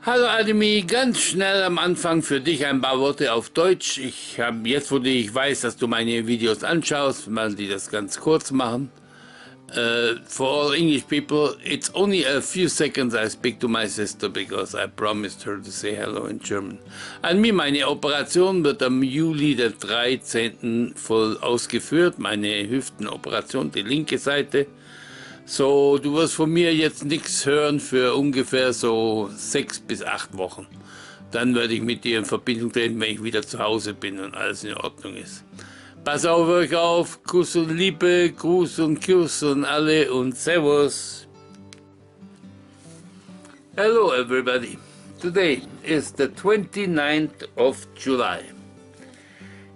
Hallo Ademi, ganz schnell am Anfang für dich ein paar Worte auf Deutsch. Ich habe jetzt, wo ich weiß, dass du meine Videos anschaust, mal die das ganz kurz machen. For all English people, it's only a few seconds I speak to my sister because I promised her to say hello in German. An mir, meine Operation wird am Juli der 13. voll ausgeführt, meine Hüftenoperation, die linke Seite. So, du wirst von mir jetzt nichts hören für ungefähr so 6 bis 8 Wochen. Dann werde ich mit dir in Verbindung treten, wenn ich wieder zu Hause bin und alles in Ordnung ist. Pass auf euch auf, Kuss und Liebe, Gruß und Kuss und alle und Servus. Hello everybody. Today is the 29th of July.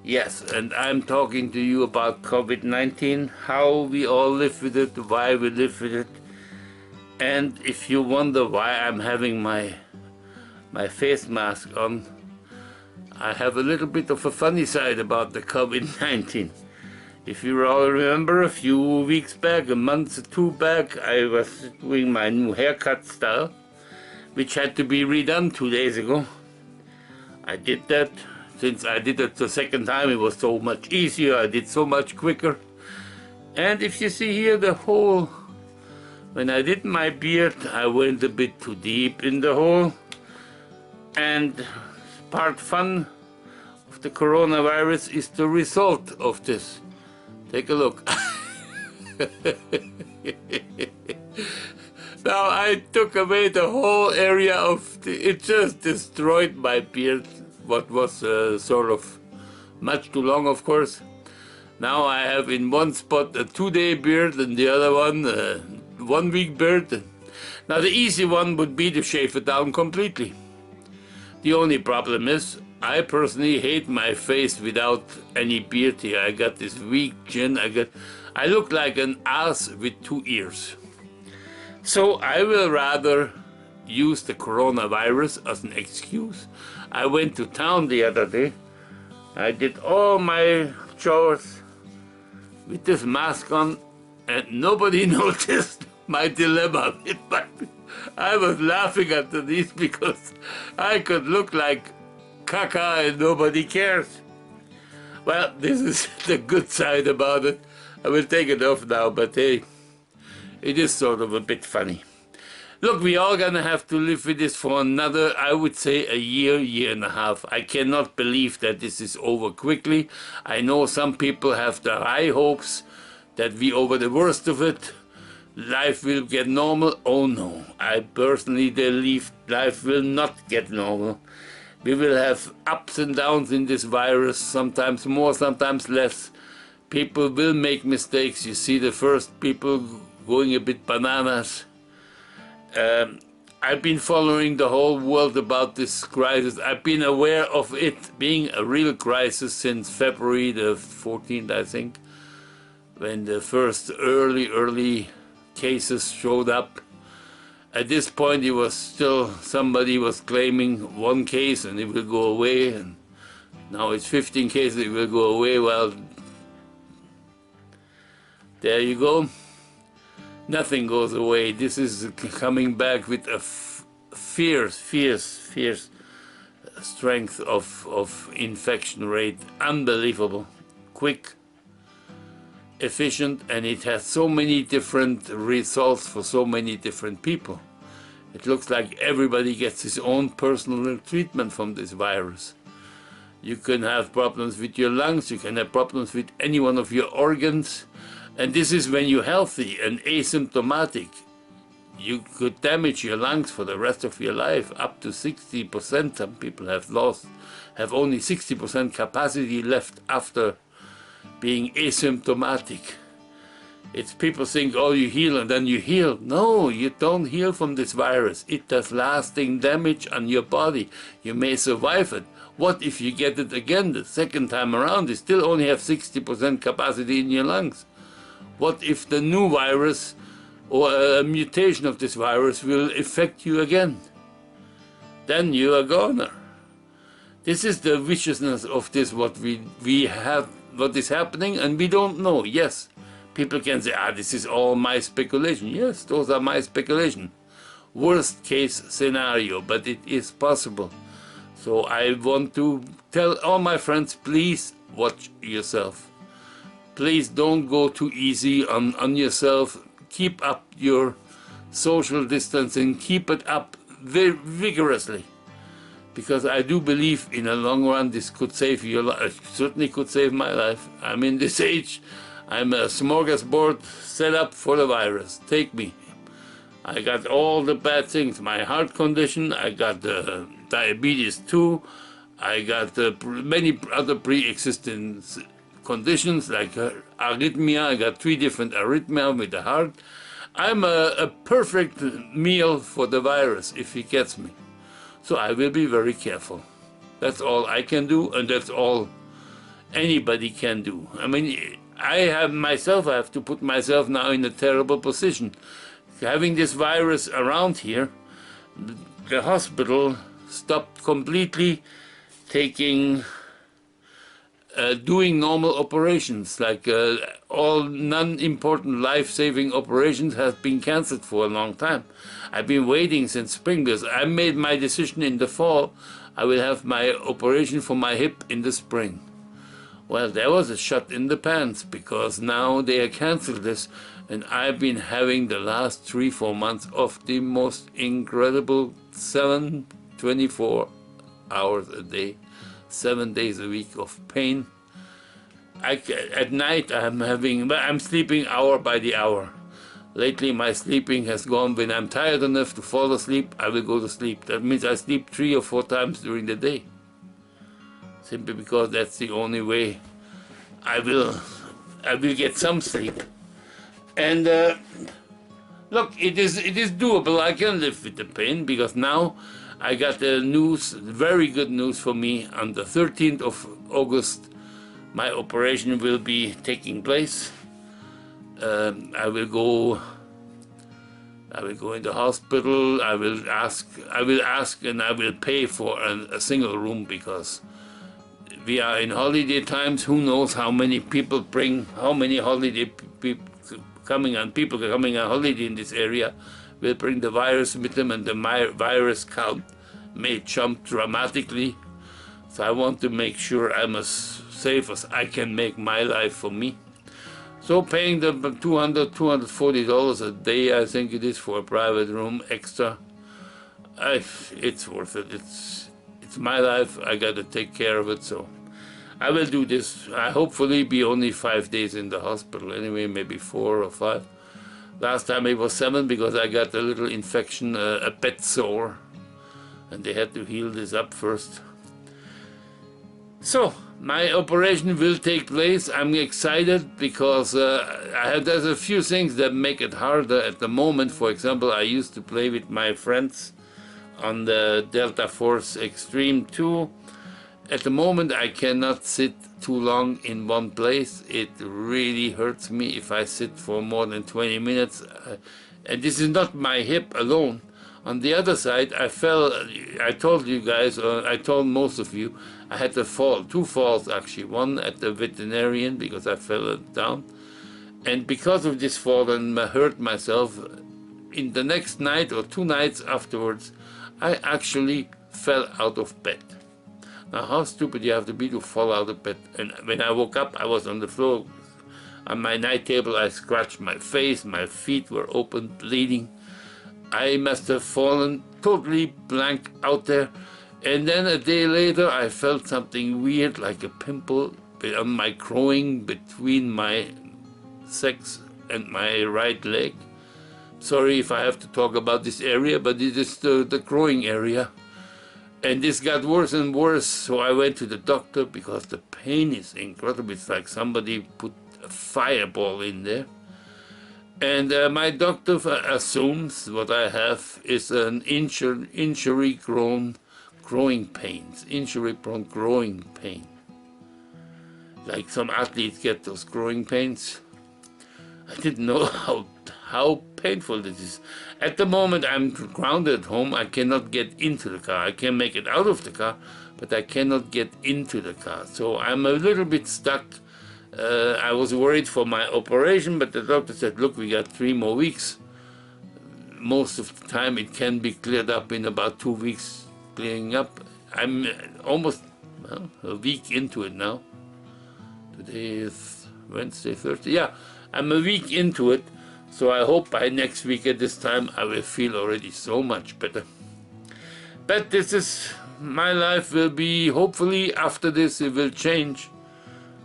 Yes, and I'm talking to you about COVID-19, how we all live with it, why we live with it. And if you wonder why I'm having my face mask on, I have a little bit of a funny side about the COVID-19. If you all remember, a few weeks back, a month or two back, I was doing my new haircut style, which had to be redone 2 days ago. I did that. Since I did it the second time, it was so much easier, I did so much quicker. And if you see here the hole, when I did my beard, I went a bit too deep in the hole. And part fun of the coronavirus is the result of this. Take a look. Now I took away the whole area of it just destroyed my beard. What was sort of much too long, of course. Now I have in one spot a 2-day beard and the other one a 1-week beard. Now the easy one would be to shave it down completely. The only problem is I personally hate my face without any beard here. I got this weak chin. I look like an ass with 2 ears. So I will rather use the coronavirus as an excuse. I went to town the other day. I did all my chores with this mask on and nobody noticed my dilemma. I was laughing at this because I could look like caca and nobody cares. Well, this is the good side about it. I will take it off now, but hey, it is sort of a bit funny. Look, we are gonna have to live with this for another, I would say, a year and a half. I cannot believe that this is over quickly. I know some people have the high hopes that we over the worst of it. Life will get normal. Oh no, I personally believe life will not get normal. We will have ups and downs in this virus, sometimes more, sometimes less. People will make mistakes. You see the first people going a bit bananas. I've been following the whole world about this crisis. I've been aware of it being a real crisis since February the 14th, I think, when the first early cases showed up. At this point, it was still, somebody was claiming 1 case and it will go away, and now it's 15 cases, it will go away. Well, there you go. Nothing goes away. This is coming back with a fierce strength of infection rate. Unbelievable. Quick, efficient, and it has so many different results for so many different people. It looks like everybody gets his own personal treatment from this virus. You can have problems with your lungs, you can have problems with any one of your organs. And this is when you're healthy and asymptomatic. You could damage your lungs for the rest of your life, up to 60%. Some people have only 60% capacity left after being asymptomatic. It's people think, oh, you heal and then you heal. No, you don't heal from this virus. It does lasting damage on your body. You may survive it. What if you get it again the second time around? You still only have 60% capacity in your lungs. What if the new virus or a mutation of this virus will affect you again? Then you are goner. This is the viciousness of this, what we have, what is happening, and we don't know. Yes, people can say, this is all my speculation. Yes, those are my speculation. worst case scenario, but it is possible. So I want to tell all my friends, please watch yourself. Please don't go too easy on yourself. Keep up your social distancing, keep it up very vigorously. Because I do believe in the long run this could save your life. It certainly could save my life. I'm in this age. I'm a smorgasbord set up for the virus. Take me. I got all the bad things. My heart condition, I got diabetes too. I got many other pre-existing conditions like arrhythmia. I got 3 different arrhythmia with the heart. I'm a perfect meal for the virus if he gets me. So I will be very careful. That's all I can do, and that's all anybody can do. I mean, I have to put myself now in a terrible position. Having this virus around here, the hospital stopped completely taking, doing normal operations, like all non-important life-saving operations have been cancelled for a long time. I've been waiting since spring because I made my decision in the fall. I will have my operation for my hip in the spring. Well, there was a shot in the pants because now they have cancelled this, and I've been having the last 3-4 months of the most incredible 24 hours a day, 7 days a week of pain. At night I'm sleeping hour by the hour. Lately my sleeping has gone, when I'm tired enough to fall asleep, I will go to sleep. That means I sleep 3 or 4 times during the day. Simply because that's the only way I will get some sleep. And look, it is doable. I can live with the pain because now I got the news, very good news for me. On the 13th of August, my operation will be taking place. I will go in the hospital. I will ask, and I will pay for a single room because we are in holiday times. Who knows how many people how many holiday people coming on holiday in this area will bring the virus with them, and the virus count may jump dramatically. So I want to make sure I'm as safe as I can make my life for me. So paying the $240 a day, I think it is, for a private room extra, it's worth it. It's my life. I got to take care of it. So I will do this. I hopefully be only 5 days in the hospital anyway, maybe 4 or 5. Last time it was 7 because I got a little infection, a pet sore, and they had to heal this up first. So my operation will take place. I'm excited because there's a few things that make it harder at the moment. For example, I used to play with my friends on the Delta Force Extreme 2. At the moment, I cannot sit too long in one place. It really hurts me if I sit for more than 20 minutes. And this is not my hip alone. On the other side, I told you guys, or I told most of you, I had to fall, 2 falls actually. One at the veterinarian because I fell down. And because of this fall and hurt myself, in the next night or 2 nights afterwards, I actually fell out of bed. Now, how stupid you have to be to fall out of bed. And when I woke up, I was on the floor. On my night table, I scratched my face. My feet were open, bleeding. I must have fallen totally blank out there. And then a day later, I felt something weird, like a pimple on my groin between my sex and my right leg. Sorry if I have to talk about this area, but it is the groin area. And this got worse and worse, so I went to the doctor because the pain is incredible. It's like somebody put a fireball in there. And my doctor assumes what I have is an injury-prone growing pains, injury-prone growing pain. Like some athletes get those growing pains. I didn't know how painful this is. At the moment, I'm grounded at home. I cannot get into the car. I can make it out of the car, but I cannot get into the car. So I'm a little bit stuck. I was worried for my operation, but the doctor said, look, we got 3 more weeks. most of the time it can be cleared up in about 2 weeks. Clearing up. I'm almost a week into it now. Today is Wednesday, Thursday. Yeah, I'm a week into it. So I hope by next week at this time I will feel already so much better. But this is, my life will be, hopefully after this it will change.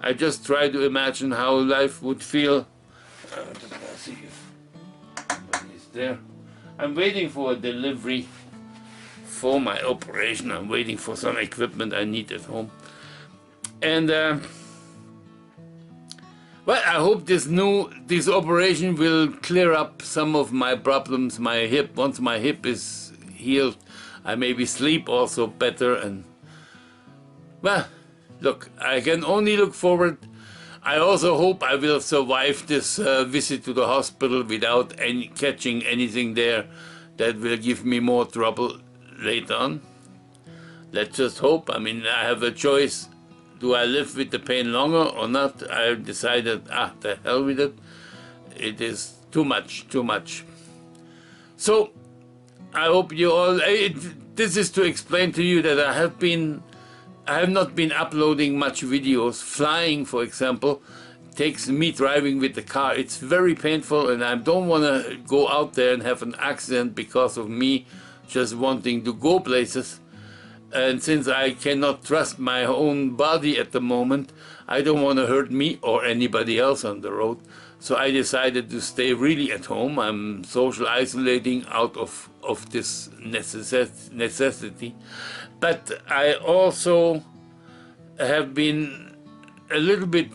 I just try to imagine how life would feel. Let's see if somebody is there. I'm waiting for a delivery for my operation. I'm waiting for some equipment I need at home. And well, I hope this operation will clear up some of my problems. My hip, once my hip is healed, I maybe sleep also better. And well, look, I can only look forward. I also hope I will survive this visit to the hospital without catching anything there that will give me more trouble later on. Let's just hope. I mean, I have a choice. Do I live with the pain longer or not? I decided, the hell with it. It is too much, too much. So, I hope you all, this is to explain to you that I have not been uploading much videos. Flying, for example, takes me driving with the car. It's very painful, and I don't want to go out there and have an accident because of me just wanting to go places. And since I cannot trust my own body at the moment, I don't want to hurt me or anybody else on the road. So I decided to stay really at home. I'm social isolating out of this necessity. But I also have been a little bit,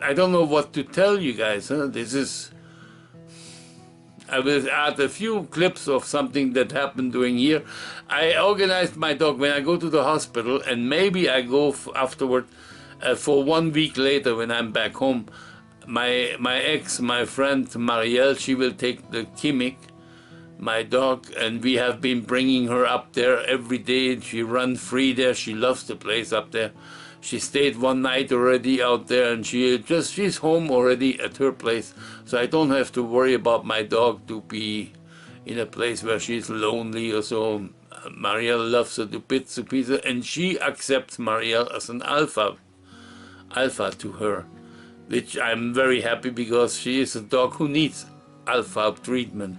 I don't know what to tell you guys. I will add a few clips of something that happened during here. I organized my dog when I go to the hospital, and maybe I go afterward for 1 week later when I'm back home. My ex, my friend Marielle, she will take the Kimik, my dog, and we have been bringing her up there every day. She runs free there. She loves the place up there. She stayed one night already out there, and she's home already at her place. So I don't have to worry about my dog to be in a place where she's lonely or so. Marielle loves her to bits and pieces, and she accepts Marielle as an alpha to her, which I'm very happy, because she is a dog who needs alpha treatment.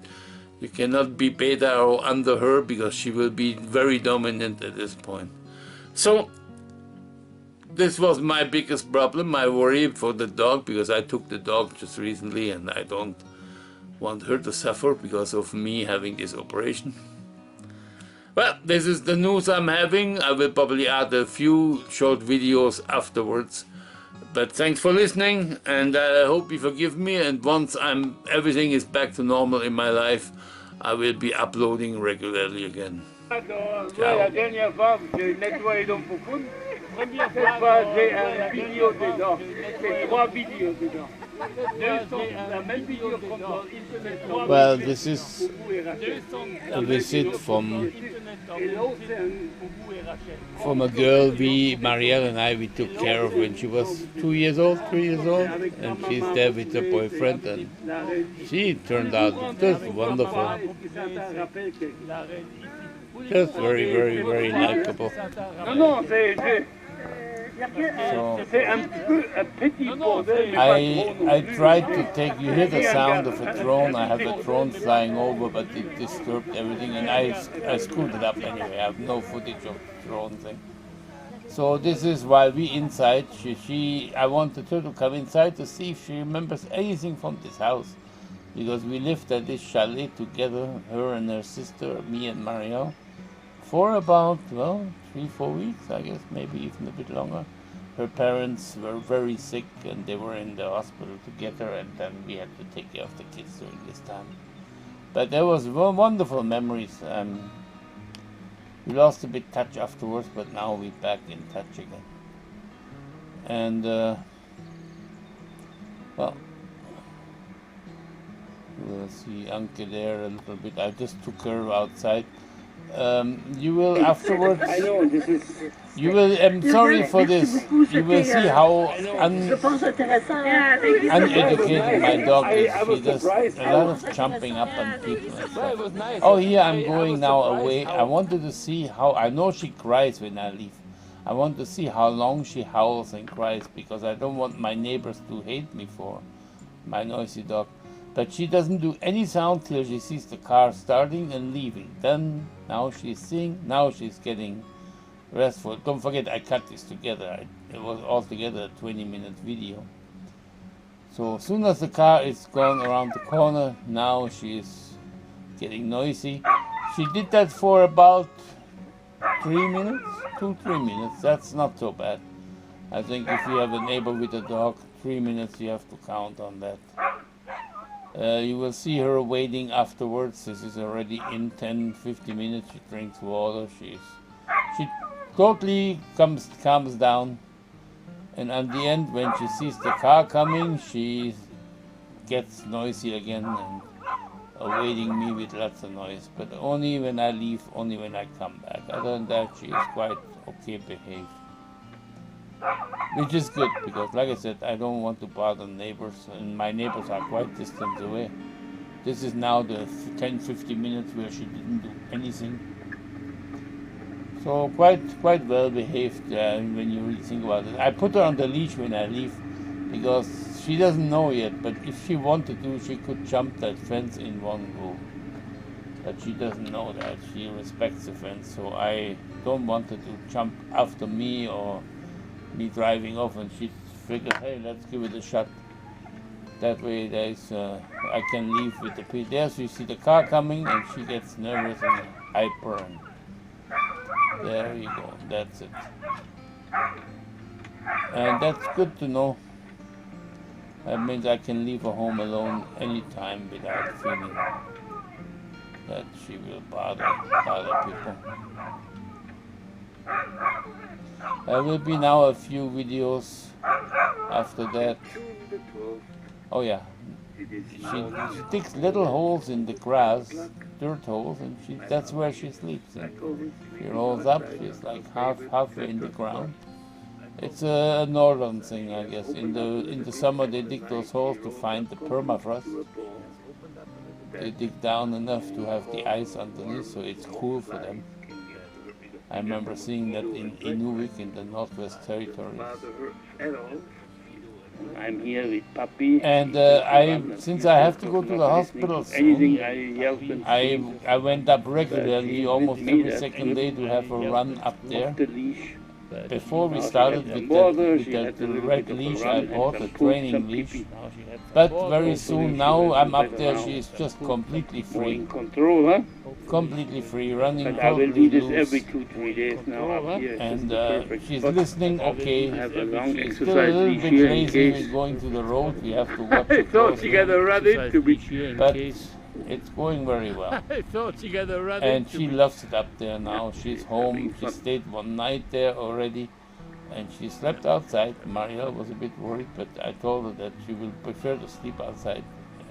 You cannot be beta or under her, because she will be very dominant at this point. So this was my biggest problem, my worry for the dog, because I took the dog just recently and I don't want her to suffer because of me having this operation. Well, this is the news I'm having. I will probably add a few short videos afterwards. But thanks for listening, and I hope you forgive me, and once everything is back to normal in my life, I will be uploading regularly again. Ciao. La dernière fois, j'ai nettoyé dans Foufoun. Première fois, j'ai une vidéo dedans. C'est 3 vidéos dedans. La même vidéo comme dans Internet. Well, this is a visit from a girl Marielle and I, we took care of when she was 2 years old, 3 years old, and she's there with her boyfriend, and she turned out just wonderful. Just very, very, very likable. I tried to take, you hear the sound of a drone. I have a drone flying over, but it disturbed everything, and I screwed it up anyway. I have no footage of the drone thing. So this is while we inside. I wanted her to come inside to see if she remembers anything from this house, because we lived at this chalet together, her and her sister, me and Marielle, for about, 3-4 weeks, I guess, maybe even a bit longer. Her parents were very sick and they were in the hospital to get her, and then we had to take care of the kids during this time. But there was wonderful memories. We lost a bit touch afterwards, but now we're back in touch again. And, we'll see Anke there a little bit. I just took her outside You will afterwards. I know, this is... You will. I'm sorry for this. You will see how uneducated my dog is. She does a lot of jumping up on people and stuff. Oh, here I'm going now away. I wanted to see how. I know she cries when I leave. I want to see how long she howls and cries because I don't want my neighbors to hate me for my noisy dog. But she doesn't do any sound till she sees the car starting and leaving. Then now she's seeing. Now she's getting restful. Don't forget I cut this together. It was altogether a 20-minute video. So as soon as the car is gone around the corner, now she is getting noisy. She did that for about 3 minutes, 2-3 minutes. That's not so bad. I think if you have a neighbor with a dog, 3 minutes you have to count on that. You will see her waiting afterwards. This is already in 10-15 minutes. She drinks water. She totally calms down, and at the end, when she sees the car coming, she gets noisy again and awaiting me with lots of noise. But only when I leave, only when I come back. Other than that, she is quite okay behaved, which is good because, like I said, I don't want to bother neighbors, and my neighbors are quite distant away. This is now the 10-15 minutes where she didn't do anything. So quite well behaved when you really think about it. I put her on the leash when I leave because she doesn't know yet, but if she wanted to, she could jump that fence in one go. But she doesn't know that. She respects the fence, so I don't want her to jump after me or me driving off, and she figured, hey, let's give it a shot. That way there's I can leave with the people. There you see the car coming and she gets nervous and hyper, and there you go, that's it. And that's good to know. That means I can leave her home alone anytime without feeling that she will bother people. There will be now a few videos after that. Oh yeah, she digs little holes in the grass, dirt holes, and that's where she sleeps. And she rolls up, she's like halfway in the ground. It's a northern thing, I guess. In the summer they dig those holes to find the permafrost. They dig down enough to have the ice underneath, so it's cool for them. I remember seeing that in Inuvik in the Northwest Territories. I'm here with Papi. And since I have to go to the hospital soon, I went up regularly, almost every second day, to have a run up there. Before we started with that red leash, I bought a training leash. But very soon, now I'm up there, she is just completely free. Completely free, running But I will do totally this every 2-3 days now up here. And she's listening okay. Have a long She's exercise still a little leash bit here in lazy case. with going to the road. We have to watch I it thought she closely. got to run into me. But it's going very well. I thought she got to run And into she me. loves it up there now. She's home. She stayed one night there already. And she slept outside. Marielle was a bit worried, but I told her that she will prefer to sleep outside,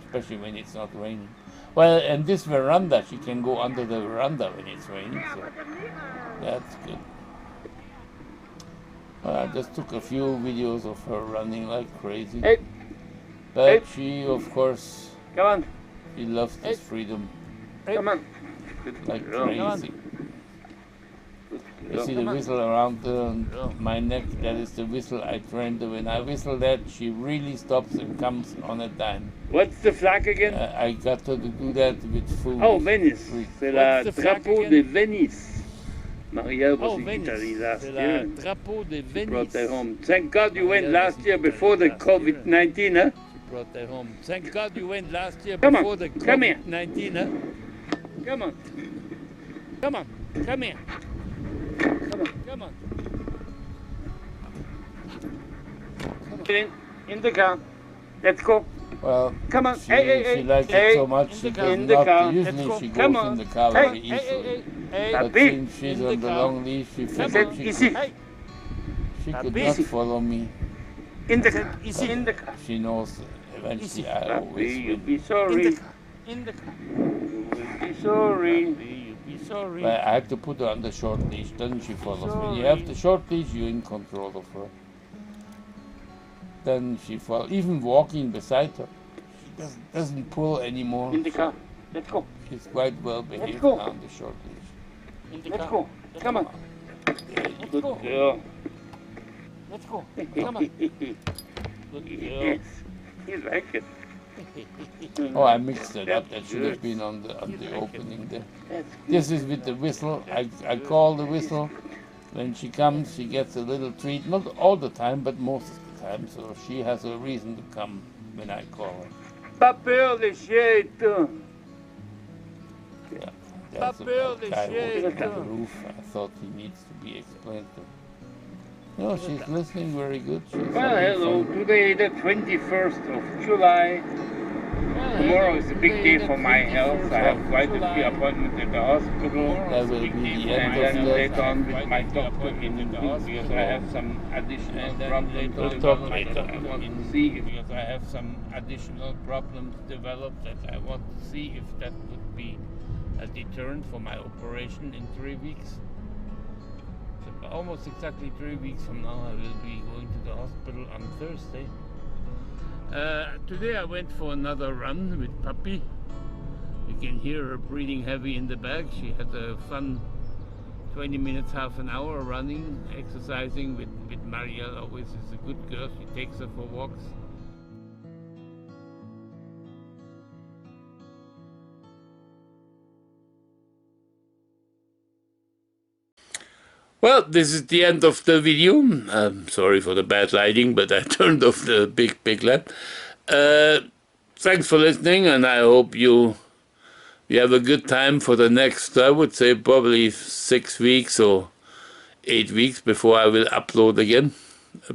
especially when it's not raining. Well, and this veranda, she can go under the veranda when it's raining, so that's good. Well, I just took a few videos of her running like crazy. Hey. But Hey. she, of course, Come on, she loves this freedom come on. like crazy. You see the whistle around my neck? That is the whistle I trained her. When I whistle that, she really stops and comes on a dime. What's the flag again? I got her to do that with food. Oh, Venice. Free. C'est la What's the flag drapeau again? de Venice. Marielle was Oh, in Venice. Italy last C'est year. la drapeau de Brought Venice. her home. Thank God you went Marielle last was year in before Italy the last year. COVID-19, huh? She brought her home. Thank God you went last year Come on, before the come here. COVID-19, huh? Come on. Come on, come here. Come on. Come on. In the car. Let's go. Well, Come on. she, Hey. she likes hey. it so much she does In the not. car. Usually Let's go. she goes Come in on. the car Hey, very easily. Hey, But Papi. since she's In the on the car. long leash, she Come figured on. she Easy. could, she could Papi. not follow me. In the car. Easy. In the car. She knows eventually I Papi, always you'll win. be In sorry. the car. In the car. You will be sorry. You'll Be sorry. But I had to put her on the short leash, then she follows. When you have the short leash, you're in control of her. Then she follows. Even walking beside her, she doesn't pull anymore. In the car. Let's go. She's quite well behaved go. now on the short leash. In the Let's car. go. Come on. Let's Good go. girl. Let's go. Come on. Good girl. Yes. You like it. Oh, I mixed it up. That's That should have good. been on the opening there. That's This is with the whistle. I call the whistle. When she comes, she gets a little treat. Not all the time, but most of the time. So she has a reason to come when I call her. Pas peur des chiens et tout. Yeah. Pas That's peur a des guy chiens. walking on the roof. I thought he needs to be explained to. No, she's listening very good. She's Well, having hello. fun. Today the 21st of July. Tomorrow is a big day for my health. I have quite a few appointments at the hospital. That will be the end And then of later that. on with my doctor in the hospital because I have some additional problems. We'll talk later. I want to see if Because I have some additional problems developed that I want to see if that would be a deterrent for my operation in 3 weeks. So almost exactly 3 weeks from now, I will be going to the hospital on Thursday. Today I went for another run with Puppy. You can hear her breathing heavy in the back. She had a fun 20 minutes, half an hour running, exercising with Marielle. Always is a good girl. She takes her for walks. Well, this is the end of the video. I'm sorry for the bad lighting, but I turned off the big lamp. Thanks for listening, and I hope you have a good time for the next, I would say, probably 6 weeks or 8 weeks before I will upload again.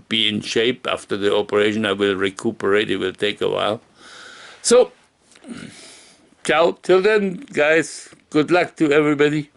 Be in shape after the operation. I will recuperate. It will take a while. So, ciao. Till then, guys. Good luck to everybody.